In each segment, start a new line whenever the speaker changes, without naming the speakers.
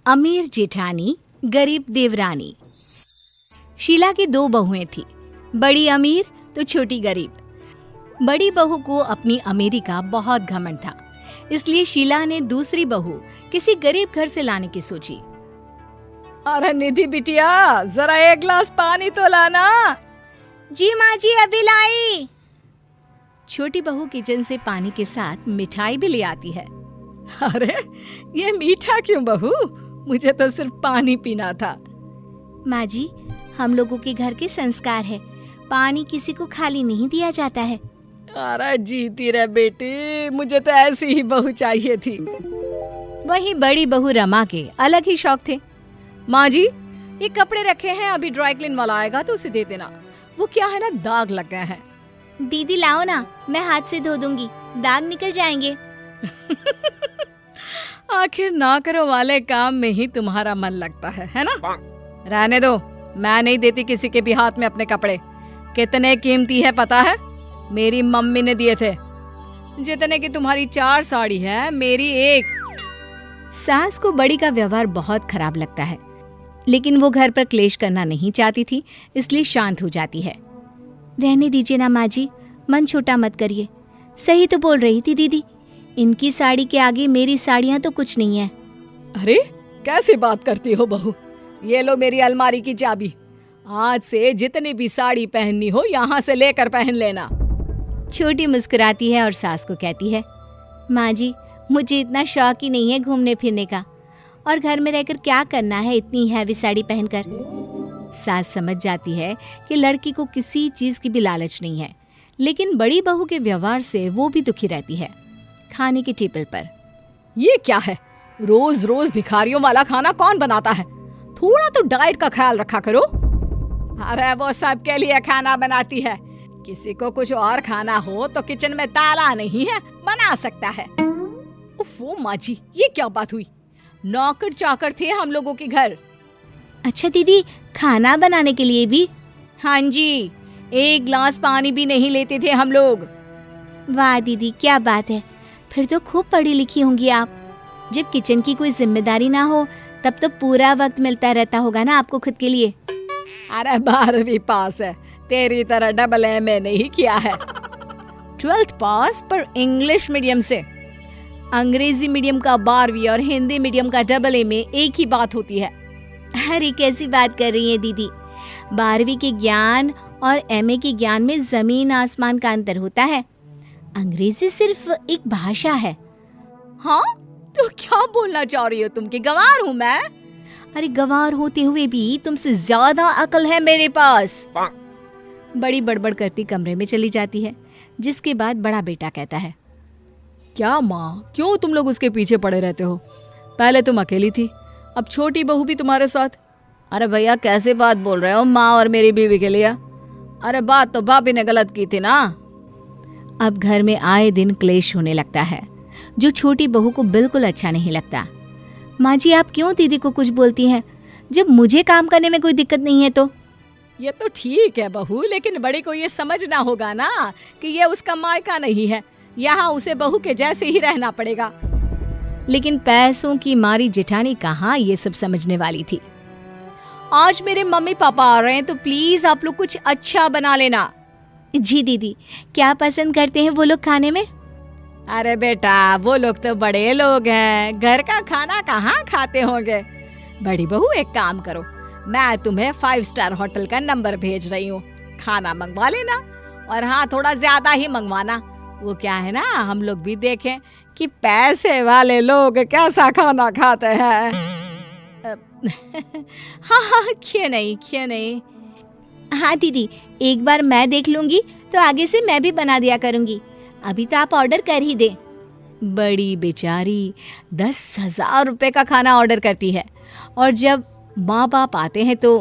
अमीर जेठानी, गरीब देवरानी। शीला की 2 बहुएं थी, बड़ी अमीर तो छोटी गरीब। बड़ी बहू को अपनी अमीरी का बहुत घमंड था, इसलिए शीला ने दूसरी बहू किसी गरीब घर से लाने की सोची।
अरे निधि बिटिया, जरा 1 गिलास पानी तो लाना।
जी माँ जी, अभी लाई। छोटी बहू किचन से पानी के साथ मिठाई भी ले आती है।
अरे ये मीठा क्यों बहू? मुझे तो सिर्फ पानी पीना था।
माँ जी, हम लोगों के घर के संस्कार है, पानी किसी को खाली नहीं दिया जाता है।
अरे जीती रे बेटी, मुझे तो ऐसी ही बहू चाहिए थी।
वही बड़ी बहू रमा के अलग ही शौक थे।
माँ जी, ये कपड़े रखे हैं, अभी ड्राई क्लीन वाला आएगा तो उसे दे देना। वो क्या है ना, दाग लग गए हैं।
दीदी लाओ ना, मैं हाथ से धो दूंगी, दाग निकल जाएंगे।
आखिर ना करो वाले काम में ही तुम्हारा मन लगता है ना? रहने दो, मैं नहीं देती किसी के भी हाथ में अपने कपड़े। कितने कीमती है पता है? मेरी मम्मी ने दिए थे। जितने की तुम्हारी 4 साड़ी है, मेरी 1।
सास को बड़ी का व्यवहार बहुत खराब लगता है, लेकिन वो घर पर क्लेश करना नहीं चाहती थी, इसलिए शांत हो जाती है। रहने दीजिए ना माँ जी, मन छोटा मत करिए। सही तो बोल रही थी दीदी, इनकी साड़ी के आगे मेरी साड़ियाँ तो कुछ नहीं है।
अरे कैसी बात करती हो बहू? ये लो मेरी अलमारी की चाबी। आज से जितनी भी साड़ी पहननी हो यहाँ से लेकर पहन लेना।
छोटी मुस्कुराती है और सास को कहती है, माँ जी, मुझे इतना शौक ही नहीं है घूमने फिरने का, और घर में रहकर क्या करना है इतनी हैवी साड़ी पहनकर। सास समझ जाती है कि लड़की को किसी चीज की भी लालच नहीं है, लेकिन बड़ी बहू के व्यवहार से वो भी दुखी रहती है। खाने की टेबल पर
ये क्या है? रोज रोज भिखारियों वाला खाना कौन बनाता है? थोड़ा तो डाइट का ख्याल रखा करो। अरे वो सबके लिए खाना बनाती है, किसी को कुछ और खाना हो तो किचन में ताला नहीं है, बना सकता है। उफ़ो माँ जी, ये क्या बात हुई? नौकर चाकर थे हम लोगों के घर।
अच्छा दीदी, खाना बनाने के लिए भी?
हाँ जी, 1 गिलास पानी भी नहीं लेते थे हम लोग।
वाह दीदी, क्या बात है, फिर तो खूब पढ़ी लिखी होंगी आप। जब किचन की कोई जिम्मेदारी ना हो तब तो पूरा वक्त मिलता रहता होगा ना आपको खुद के लिए।
अरे 12वीं पास है, तेरी तरह डबल MA नहीं किया है। 12th पास पर इंग्लिश मीडियम से। अंग्रेजी मीडियम का 12वीं और हिंदी मीडियम का डबल MA एक ही बात होती है।
अरे कैसी बात कर रही है दीदी, 12वीं के ज्ञान और MA के ज्ञान में जमीन आसमान का अंतर होता है। अंग्रेजी सिर्फ एक भाषा है।
हाँ, तो क्या बोलना चाह रही हो तुम कि गंवार हूँ मैं?
अरे गंवार होते हुए भी तुमसे ज्यादा अकल है मेरे पास। बड़ी बड़बड़ करती कमरे में चली जाती है, जिसके बाद बड़ा बेटा कहता है,
क्या माँ, क्यों तुम लोग उसके पीछे पड़े रहते हो? पहले तुम अकेली थी, अब छोटी बहू भी तुम्हारे साथ।
अरे भैया, कैसे बात बोल रहे हो माँ और मेरी बीवी के लिए?
अरे बात तो भाभी ने गलत की थी ना।
अब घर में आए दिन क्लेश होने लगता है, जो छोटी बहू को बिल्कुल अच्छा नहीं लगता। माँ जी, आप क्यों दीदी को कुछ बोलती हैं, जब मुझे काम करने में कोई दिक्कत नहीं है तो?
ये तो ठीक है बहू, लेकिन बड़ी को ये समझना होगा ना कि ये उसका मायका नहीं है, यहाँ उसे बहू के जैसे ही रहना पड़ेगा।
लेकिन पैसों की मारी जेठानी कहाँ ये सब समझने वाली थी।
आज मेरे मम्मी पापा आ रहे हैं तो प्लीज आप लोग कुछ अच्छा बना लेना।
जी दीदी, क्या पसंद करते हैं वो लोग खाने में?
अरे बेटा, वो लोग तो बड़े लोग हैं, घर का खाना कहाँ खाते होंगे। बड़ी बहू, एक काम करो, मैं तुम्हें 5 स्टार होटल का नंबर भेज रही हूँ, खाना मंगवा लेना। और हाँ, थोड़ा ज्यादा ही मंगवाना। वो क्या है ना, हम लोग भी देखें कि पैसे वाले लोग कैसा खाना खाते हैं।
हाँ, क्यों नहीं। हाँ दीदी, एक बार मैं देख लूंगी तो आगे से मैं भी बना दिया करूंगी। अभी तो आप ऑर्डर कर ही दे। बड़ी बेचारी 10,000 रुपए का खाना ऑर्डर करती है, और जब माँ बाप आते हैं तो,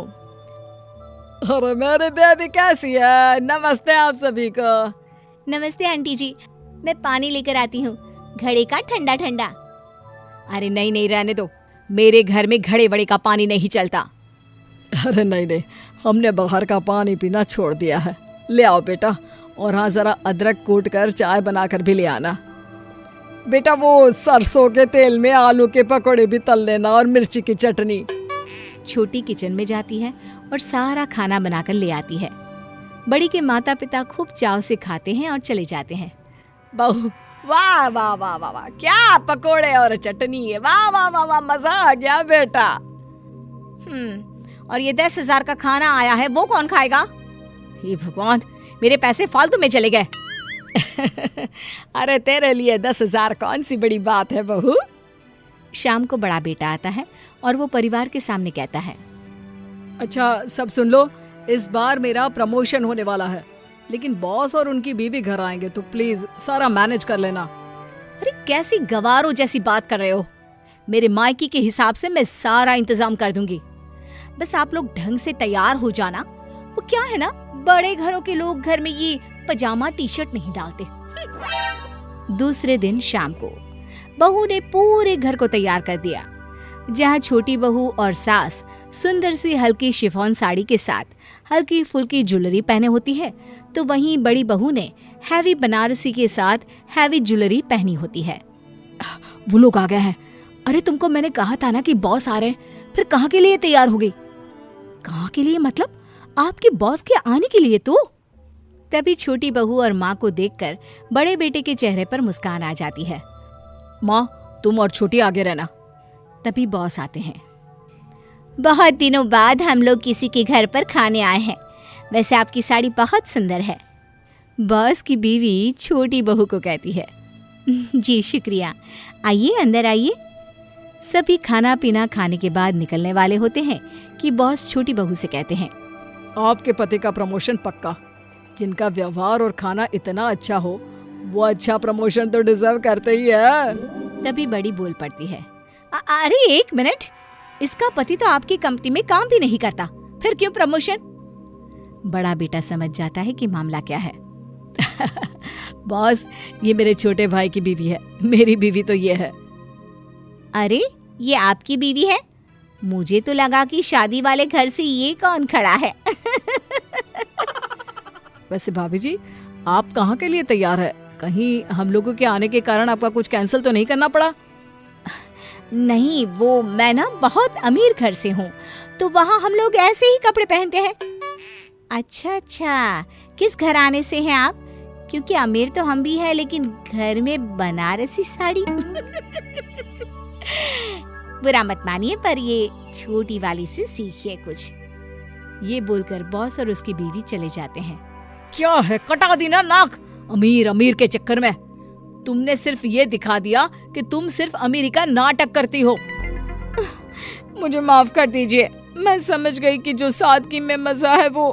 अरे मेरे बेबी कैसी है? नमस्ते आप सभी को।
नमस्ते आंटी जी, मैं पानी लेकर आती हूँ, घड़े का ठंडा ठंडा।
अरे नहीं, रहने दो, मेरे घर में घड़े वड़े का पानी नहीं चलता। अरे नहीं, हमने बाहर का पानी पीना छोड़ दिया है। ले आओ बेटा, और हाँ, जरा अदरक कूट कर चाय बनाकर भी ले आना। बेटा वो सरसों के तेल में आलू के पकौड़े भी तल लेना और मिर्ची की चटनी।
छोटी किचन में जाती है और सारा खाना बनाकर ले आती है। बड़ी के माता पिता खूब चाव से खाते हैं और चले जाते हैं।
बहू वाह वाह वाह वाह वाह, क्या पकोड़े और चटनी है, वाह वाह वाह वाह, मजा आ गया बेटा।
और ये 10,000 का खाना आया है, वो कौन खाएगा? हे भगवान, मेरे पैसे फालतू में चले गए।
अरे तेरे लिए 10,000 कौन सी बड़ी बात है बहू।
शाम को बड़ा बेटा आता है और वो परिवार के सामने कहता है,
अच्छा सब सुन लो, इस बार मेरा प्रमोशन होने वाला है, लेकिन बॉस और उनकी बीवी घर आएंगे, तो प्लीज सारा मैनेज कर लेना।
अरे कैसी गवारों जैसी बात कर रहे हो? मेरे मायके के हिसाब से मैं सारा इंतजाम कर दूंगी, बस आप लोग ढंग से तैयार हो जाना। वो क्या है ना, बड़े घरों के लोग घर में ये पजामा टी शर्ट नहीं डालते। दूसरे दिन शाम को बहू ने पूरे घर को तैयार कर दिया। जहाँ छोटी बहू और सास सुंदर सी हल्की शिफॉन साड़ी के साथ हल्की फुल्की ज्वेलरी पहने होती है, तो वहीं बड़ी बहू ने हैवी बनारसी के साथ हैवी ज्वेलरी पहनी होती है।
वो लोग आ गए हैं। अरे तुमको मैंने कहा था ना कि बॉस आ रहे हैं, फिर कहाँ के लिए तैयार हो गई?
कहाँ के लिए मतलब? आपके बॉस के आने के लिए तो। तभी छोटी बहू और माँ को देखकर बड़े बेटे के चेहरे पर मुस्कान आ जाती है।
माँ तुम और छोटी आगे रहना।
तभी बॉस आते हैं। बहुत दिनों बाद हम लोग किसी के घर पर खाने आए हैं, वैसे आपकी साड़ी बहुत सुंदर है। बॉस की बीवी छोटी बहू को कहती है। जी शुक्रिया, आइए अंदर आइए। सभी खाना पीना खाने के बाद निकलने वाले होते हैं कि बॉस छोटी बहू से कहते हैं,
आपके पति का प्रमोशन पक्का। जिनका व्यवहार और खाना इतना अच्छा हो, वो अच्छा प्रमोशन तो डिजर्व करते ही है।
तभी बड़ी बोल पड़ती है, अरे एक मिनट, इसका पति तो आपकी कंपनी में काम भी नहीं करता, फिर क्यों प्रमोशन? बड़ा बेटा समझ जाता है कि मामला क्या है।
बॉस ये मेरे छोटे भाई की बीवी है, मेरी बीवी तो ये है।
अरे ये आपकी बीवी है? मुझे तो लगा कि शादी वाले घर से ये कौन खड़ा है।
वैसे भाभी जी आप कहाँ के लिए तैयार है? कहीं हम लोगों के आने के कारण आपका कुछ कैंसिल तो नहीं करना पड़ा?
नहीं, वो मैं ना बहुत अमीर घर से हूँ, तो वहाँ हम लोग ऐसे ही कपड़े पहनते हैं। अच्छा, किस घराने से हैं आप? क्योंकि अमीर तो हम भी हैं, लेकिन घर में बनारसी साड़ी। बुरा मत मानिए, पर ये छोटी वाली से सीखिए कुछ। ये बोलकर बॉस और उसकी बीवी चले जाते हैं।
क्या है, कटा दी ना नाक। अमीर अमीर के चक्कर में तुमने सिर्फ ये दिखा दिया कि तुम सिर्फ अमीरी का नाटक करती हो। मुझे माफ कर दीजिए, मैं समझ गई कि जो सादगी में मजा है वो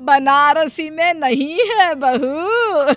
बनारसी में नहीं है बहू।